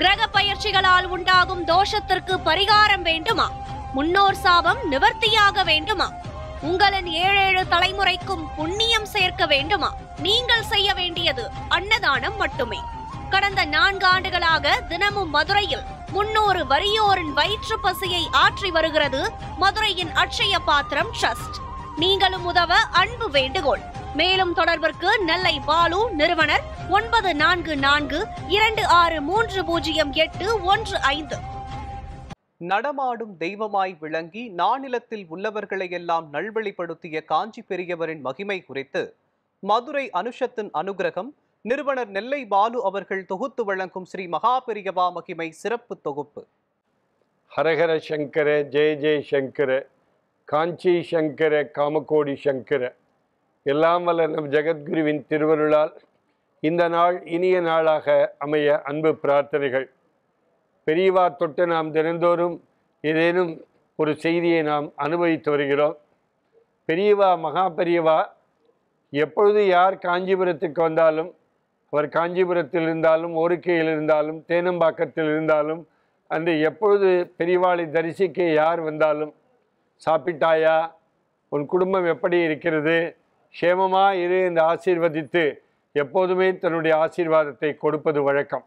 கிரக பயிற்சிகளால் உண்டாகும் தோஷத்திற்கு பரிகாரம் வேண்டுமா? முன்னோர் சாபம் நிவர்த்தியாக வேண்டுமா? உங்களின் 7 தலைமுறைக்கும் புண்ணியம் சேர்க்க வேண்டுமா? நீங்கள் செய்ய வேண்டியது அன்னதானம் மட்டுமே. கடந்த 4 ஆண்டுகளாக தினமும் மதுரையில் 300 வறியோரின் வயிற்று பசியை ஆற்றி வருகிறது மதுரையின் அட்சய பாத்திரம் ட்ரஸ்ட். நீங்களும் உதவ அன்பு வேண்டுகோள். மேலும் தொடர்பிற்கு நெல்லை பாலு, நிறுவனர் 9442630815. நடமாடும் தெய்வமாய் விளங்கி நானிலத்தில் உள்ளவர்களை எல்லாம் நல்வழிப்படுத்திய காஞ்சி பெரியவரின் மகிமை குறித்து மதுரை அனுஷத்தின் அனுகிரகம் நிறுவனர் நெல்லை பாலு அவர்கள் தொகுத்து வழங்கும் ஸ்ரீ மகா பெரியவா மகிமை சிறப்பு தொகுப்பு. ஹரஹர சங்கர, ஜெய ஜெய சங்கர, காஞ்சி சங்கர, காமகோடி சங்கர. எல்லாம் வல்ல நம் ஜெகத்குருவின் திருவருளால் இந்த நாள் இனிய நாளாக அமைய அன்பு பிரார்த்தனைகள். பெரியவா தொட்டு நாம் தினந்தோறும் ஏதேனும் ஒரு செய்தியை நாம் அனுபவித்து வருகிறோம். பெரியவா, மகா பெரியவா எப்பொழுது யார் காஞ்சிபுரத்துக்கு வந்தாலும், அவர் காஞ்சிபுரத்தில் இருந்தாலும், ஓருக்கையில் இருந்தாலும், தேனம்பாக்கத்தில் இருந்தாலும், அந்த எப்பொழுது பெரியவாளை தரிசிக்க யார் வந்தாலும், சாப்பிட்டாயா, உன் குடும்பம் எப்படி இருக்கிறது, க்ஷேமமா இரு என்று ஆசீர்வதித்து எப்போதுமே தன்னுடைய ஆசீர்வாதத்தை கொடுப்பது வழக்கம்.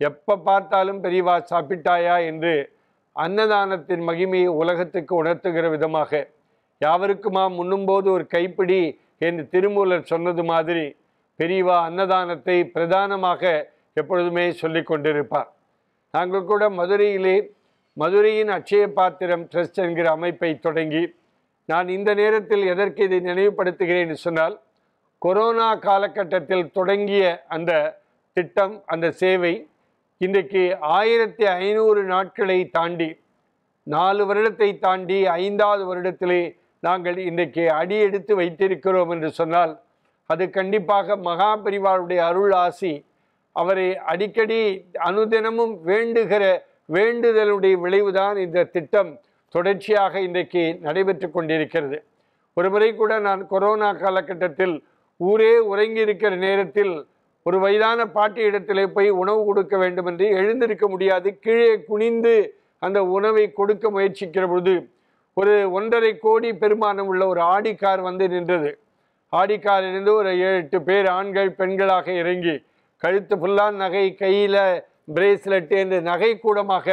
எப்போ பார்த்தாலும் பெரியவா சாப்பிட்டாயா என்று அன்னதானத்தின் மகிமையை உலகத்துக்கு உணர்த்துகிற விதமாக, யாவருக்குமா முன்னும்போது ஒரு கைப்பிடி என்று திருமூலர் சொன்னது மாதிரி பெரியவா அன்னதானத்தை பிரதானமாக எப்பொழுதுமே சொல்லி கொண்டிருப்பார். நாங்கள் கூட மதுரையின் அட்சய பாத்திரம் ட்ரஸ்ட் என்கிற அமைப்பை தொடங்கி, நான் இந்த நேரத்தில் எதற்கு இதை நினைவுபடுத்துகிறேன் என்று சொன்னால், கொரோனா காலகட்டத்தில் தொடங்கிய அந்த திட்டம், அந்த சேவை இன்றைக்கு 1500 நாட்களை தாண்டி 4 வருடத்தை தாண்டி 5வது வருடத்திலே நாங்கள் இன்றைக்கு அடியெடுத்து வைத்திருக்கிறோம் என்று சொன்னால், அது கண்டிப்பாக மகா பெரியவாளுடைய அருள் ஆசி, அவரை அடிக்கடி அனுதினமும் வேண்டுகிற வேண்டுதலுடைய விளைவுதான் இந்த திட்டம் தொடர்ச்சியாக இன்றைக்கு நடைபெற்று கொண்டிருக்கிறது. ஒரு முறை கூட நான் கொரோனா காலகட்டத்தில் ஊரே உறங்கி இருக்கிற நேரத்தில் ஒரு வயதான பாட்டி இடத்திலே போய் உணவு கொடுக்க வேண்டும் என்று எழுந்திருக்க முடியாது, கீழே குனிந்து அந்த உணவை கொடுக்க முயற்சிக்கிற பொழுது ஒரு 1.5 கோடி பெருமானம் உள்ள ஒரு ஆடி கார் வந்து நின்றது. ஆடி காரிலிருந்து ஒரு 7-8 பேர் ஆண்கள் பெண்களாக இறங்கி, கழுத்து ஃபுல்லாக நகை, கையில் பிரேஸ்லெட் என்று நகை கூடமாக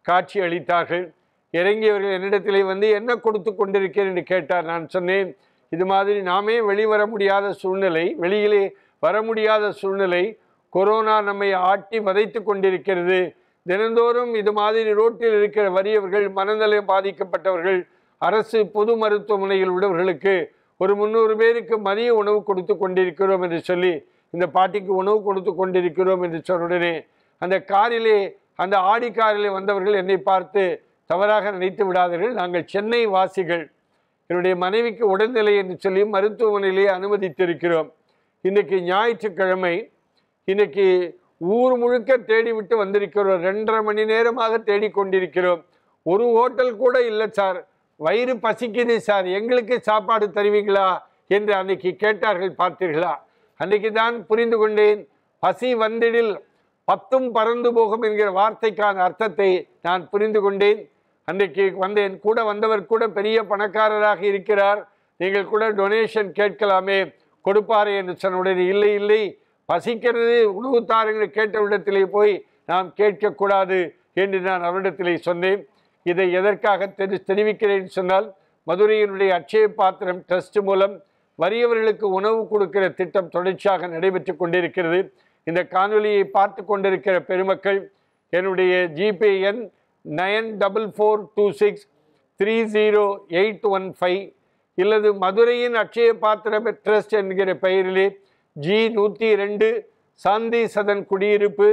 காட்சி அளித்தார்கள். இறங்கியவர்கள் என்னிடத்திலே வந்து என்ன கொடுத்து கொண்டிருக்கிறேன் என்று கேட்டார். நான் சொன்னேன், இது மாதிரி நாமே வெளிவர முடியாத சூழ்நிலை, வெளியிலே வர முடியாத சூழ்நிலை, கொரோனா நம்மை ஆட்டி வதைத்து கொண்டிருக்கிறது. தினந்தோறும் இது மாதிரி ரோட்டில் இருக்கிற வறியவர்கள், மனநலம் பாதிக்கப்பட்டவர்கள், அரசு பொது மருத்துவமனையில் உள்ளவர்களுக்கு ஒரு 300 பேருக்கு மதிய உணவு கொடுத்து கொண்டிருக்கிறோம் என்று சொல்லி, இந்த பாட்டிக்கு உணவு கொடுத்து கொண்டிருக்கிறோம் என்று சொன்ன உடனே அந்த காரிலே, அந்த ஆடி காரிலே வந்தவர்கள் என்னை பார்த்து, தவறாக நினைத்து விடாதீர்கள், நாங்கள் சென்னை வாசிகள், என்னுடைய மனைவிக்கு உடல்நிலை என்று சொல்லி மருத்துவமனையிலே அனுமதித்திருக்கிறோம். இன்றைக்கு ஞாயிற்றுக்கிழமை, இன்றைக்கி ஊர் முழுக்க தேடிவிட்டு வந்திருக்கிறோம். 2.5 மணி நேரமாக தேடிக்கொண்டிருக்கிறோம். ஒரு ஹோட்டல் கூட இல்லை சார், வயிறு பசிக்குது சார், எங்களுக்கு சாப்பாடு தருவீங்களா என்று அன்றைக்கி கேட்டார்கள். பார்த்தீர்களா? அன்றைக்கு தான் புரிந்து கொண்டேன், பசி வந்திடில் 10ம் பறந்து போகும் என்கிற வார்த்தைக்கான அர்த்தத்தை நான் புரிந்து கொண்டேன். அன்றைக்கு வந்தேன். கூட வந்தவர் கூட பெரிய பணக்காரராக இருக்கிறார், நீங்கள் கூட டொனேஷன் கேட்கலாமே, கொடுப்பாரே என்று சொன்ன உடனே, இல்லை இல்லை, பசிக்கிறது, உணவு தாருங்கள் கேட்ட இடத்திலே போய் நாம் கேட்கக்கூடாது என்று நான் அவரிடத்திலே சொன்னேன். இதை எதற்காக தெரிவிக்கிறேன் சொன்னால், மதுரையினுடைய அட்சய பாத்திரம் ட்ரஸ்ட் மூலம் வறியவர்களுக்கு உணவு கொடுக்கிற திட்டம் தொடர்ச்சியாக நடைபெற்று கொண்டிருக்கிறது. இந்த காணொலியை பார்த்து கொண்டிருக்கிற பெருமக்கள், என்னுடைய ஜிபே எண் 9442630815 இல்லது மதுரையின் அட்சய பாத்திரம் ட்ரஸ்ட் என்கிற பெயரிலே G102 சாந்தி சதன் குடியிருப்பு,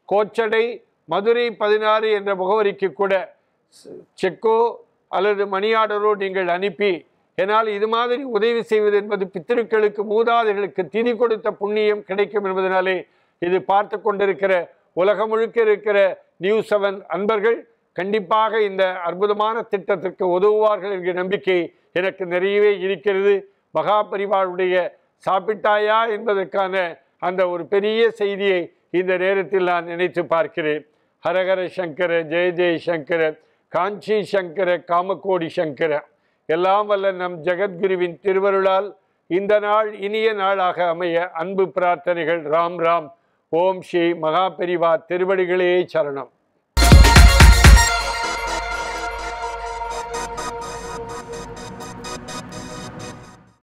கோச்சடை, மதுரை 16 என்ற முகவரிக்கு கூட செக்கோ அல்லது மணி ஆர்டரோ நீங்கள் அனுப்பி, என்னால் இது மாதிரி உதவி செய்வது என்பது பித்திருக்களுக்கு, மூதாதைகளுக்கு திதி கொடுத்த புண்ணியம் கிடைக்கும் என்பதனாலே இது பார்த்து கொண்டிருக்கிற உலகம் முழுக்க இருக்கிற நியூஸ் 7 அன்பர்கள் கண்டிப்பாக இந்த அற்புதமான திட்டத்திற்கு உதவுவார்கள் என்கிற நம்பிக்கை எனக்கு நிறையவே இருக்கிறது. மகா பரிவாருடைய சாப்பிட்டாயா என்பதற்கான அந்த ஒரு பெரிய செய்தியை இந்த நேரத்தில் நான் நினைத்து பார்க்கிறேன். ஹரஹர சங்கர ஜெய ஜெய சங்கர காஞ்சி சங்கர காமகோடி சங்கர. எல்லாம் வல்ல நம் ஜெகத்குருவின் திருவருளால் இந்த நாள் இனிய நாளாக அமைய அன்பு பிரார்த்தனைகள். ராம் ராம். ஓம் ஸ்ரீ மகாபெரிவா திருவடிகளே சரணம்.